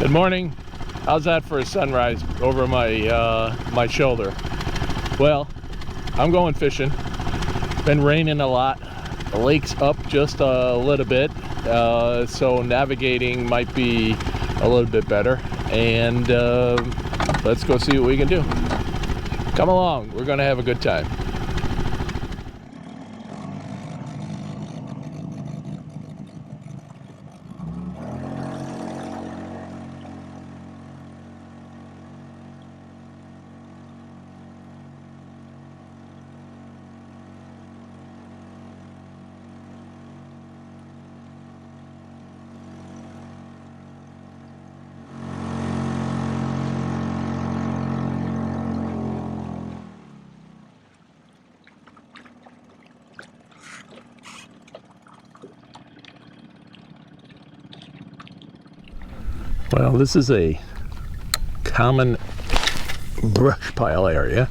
Good morning. How's that for a sunrise over my my shoulder? Well, I'm going fishing. It's been raining a lot. The lake's up just a little bit, so navigating might be a little bit better. And let's go see what we can do. Come along. We're going to have a good time. Well, this is a common brush pile area.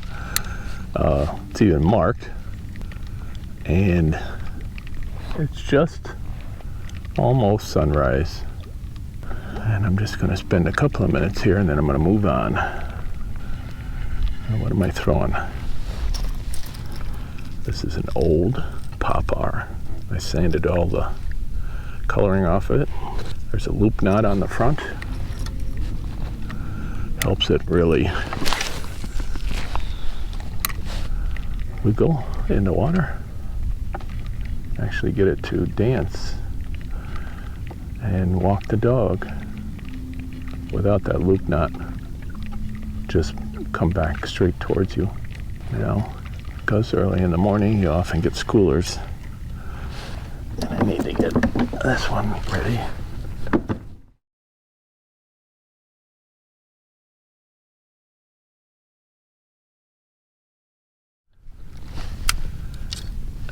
It's even marked, and it's just almost sunrise. And I'm just going to spend a couple of minutes here, and then I'm going to move on. What am I throwing? This is an old poplar. I sanded all the coloring off of it. There's a loop knot on the front. Helps it really wiggle in the water. Actually get it to dance and walk the dog without that loop knot. Just come back straight towards you. Now, because early in the morning you often get schoolers. And I need to get this one ready.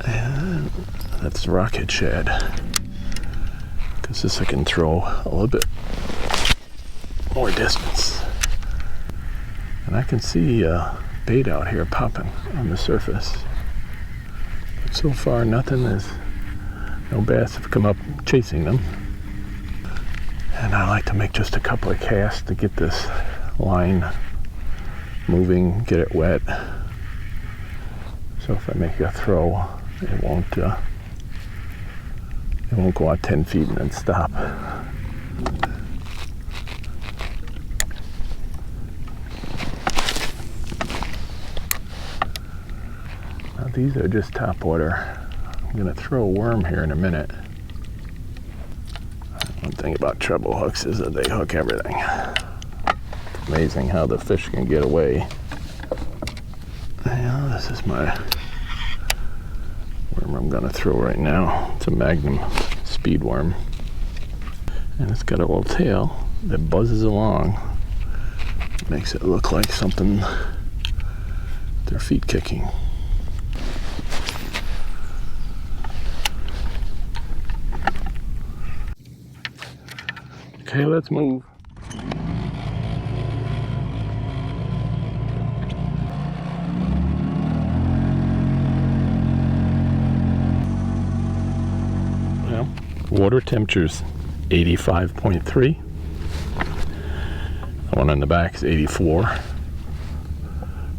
And that's the rocket shad, because this I can throw a little bit more distance. And I can see bait out here popping on the surface. But so far nothing is, no bass have come up chasing them. And I like to make just a couple of casts to get this line moving, get it wet. So if I make a throw, it won't go out 10 feet and then stop. Now these are just top water. I'm gonna throw a worm here in a minute. One thing about treble hooks is that they hook everything. It's amazing how the fish can get away. Now, this is my worm I'm gonna throw right now. It's a Magnum speed worm. And it's got a little tail that buzzes along. Makes it look like something, their feet kicking. Okay, let's move. Well, water temperature's 85.3. The one on the back is 84.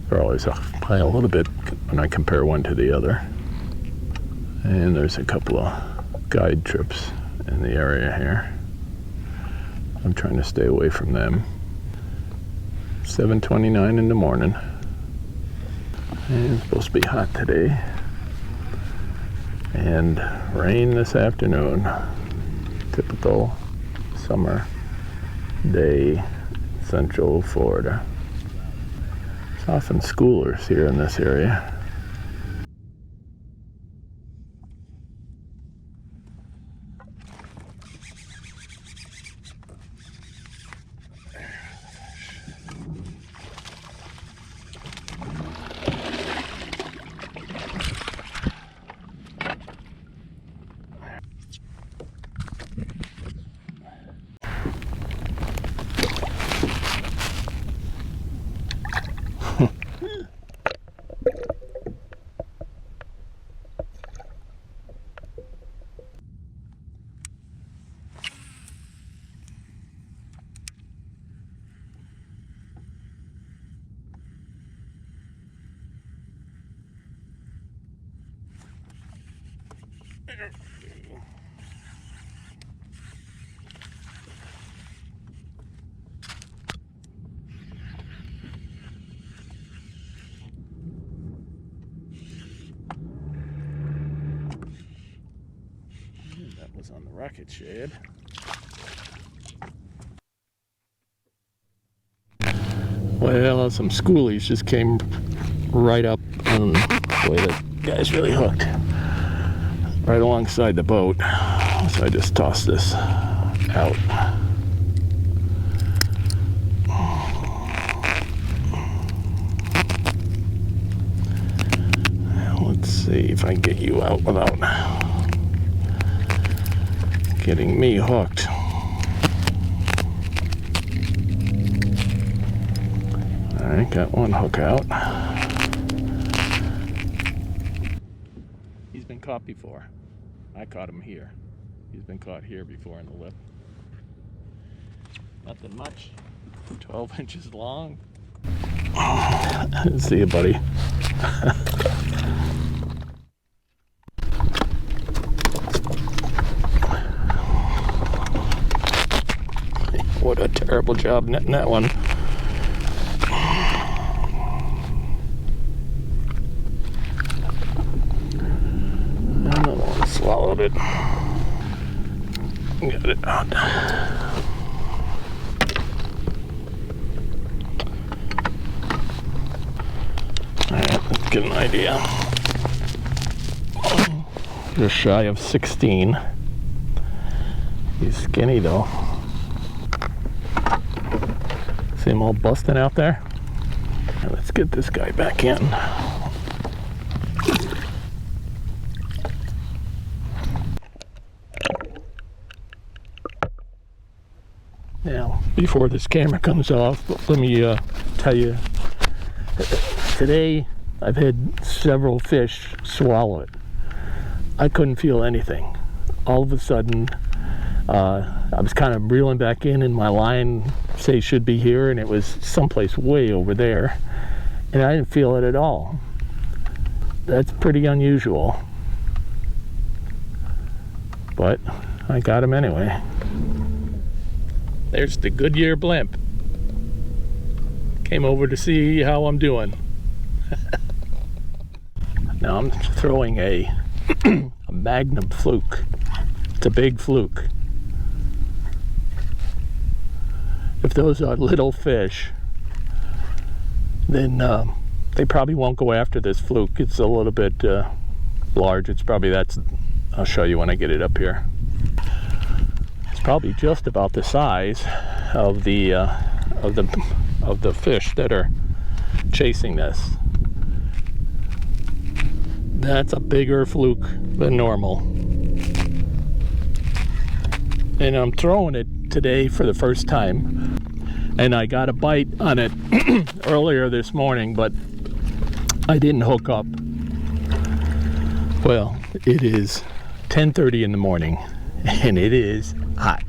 They're always off by a little bit when I compare one to the other. And there's a couple of guide trips in the area here. I'm trying to stay away from them. 7:29 in the morning. And it's supposed to be hot today. And rain this afternoon. Typical summer day, Central Florida. It's often schoolers here in this area. That was on the rocket shed. Well, some schoolies just came right up, and boy, that guy's really hooked. Right alongside the boat. So I just tossed this out. Let's see if I can get you out without getting me hooked. Alright, got one hook out. He's been caught before. I caught him here. He's been caught here before in the lip. Nothing much. 12 inches long. See you, buddy. What a terrible job netting that one. Another one swallowed it. Got it out. Alright, let's get an idea. Just shy of 16. He's skinny though. See him all busting out there? Right, let's get this guy back in. Now, before this camera comes off, let me tell you, today I've had several fish swallow it. I couldn't feel anything. All of a sudden, I was kind of reeling back in my line, say should be here, and it was someplace way over there, and I didn't feel it at all. That's pretty unusual. But I got him anyway. There's the Goodyear blimp. Came over to see how I'm doing. Now I'm throwing a Magnum fluke. It's a big fluke. If those are little fish, then they probably won't go after this fluke. It's a little bit large. It's probably I'll show you when I get it up here. It's probably just about the size of the fish that are chasing this. That's a bigger fluke than normal. And I'm throwing it today for the first time. And I got a bite on it earlier this morning, but I didn't hook up. Well, it is 10:30 in the morning, and it is hot.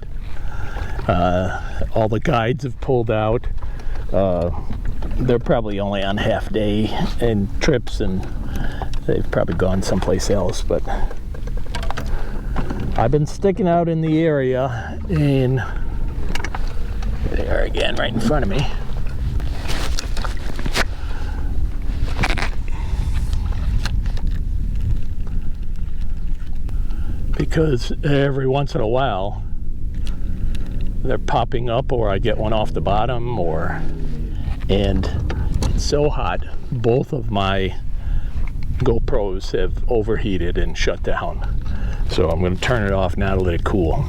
All the guides have pulled out. They're probably only on half day and trips, and they've probably gone someplace else, but I've been sticking out in the area, and they are again right in front of me. Because every once in a while they're popping up, or I get one off the bottom, and it's so hot, both of my GoPros have overheated and shut down. So I'm going to turn it off now to let it cool.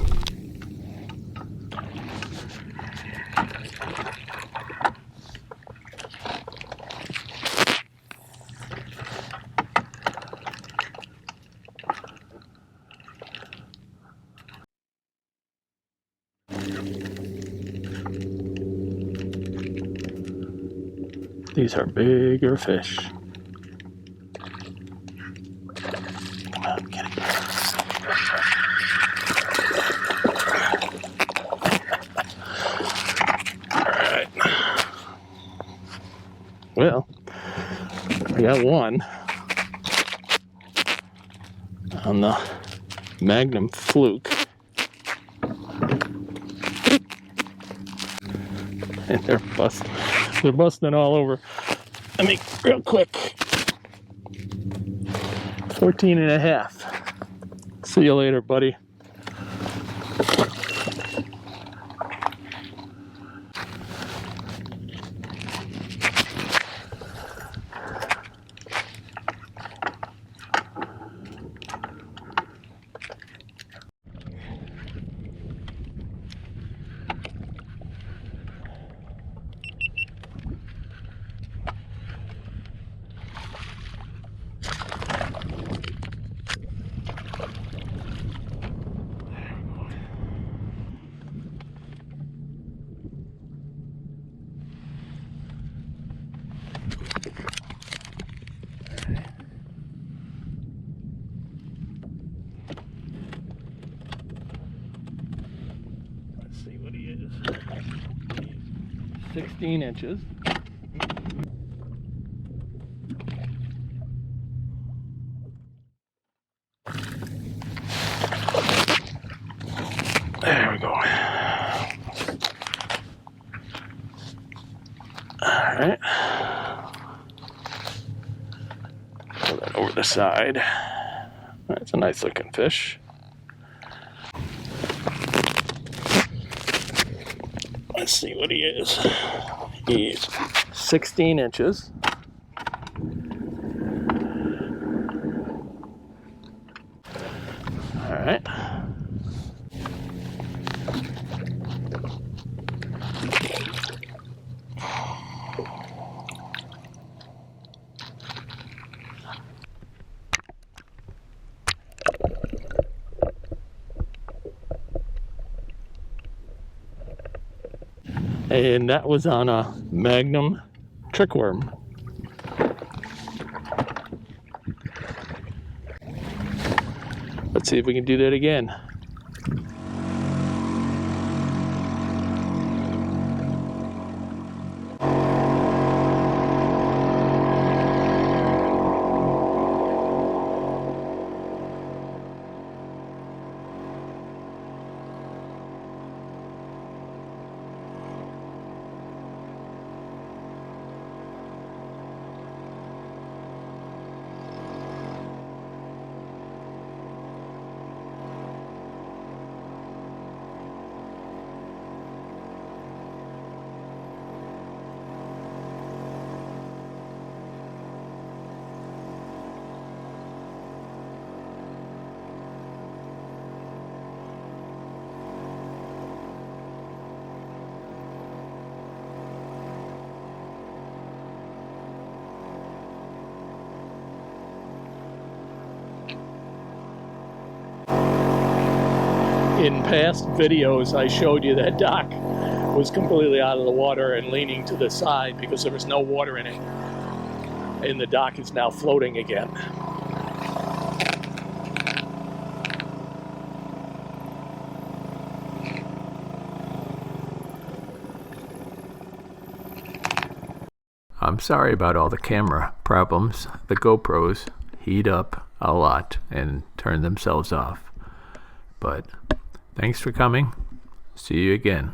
These are bigger fish. Come on, get it. Alright. Well, I got one on the Magnum Fluke. And they're busting all over. Let me, real quick. 14 and a half. See you later, buddy. See what he is. 16 inches. There we go. Alright. Pull that over the side. That's a nice looking fish. Let's see what he is. He's 16 inches. All right. And that was on a Magnum trickworm. Let's see if we can do that again. In past videos, I showed you that dock was completely out of the water and leaning to the side because there was no water in it. And the dock is now floating again. I'm sorry about all the camera problems. The GoPros heat up a lot and turn themselves off. But thanks for coming. See you again.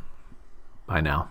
Bye now.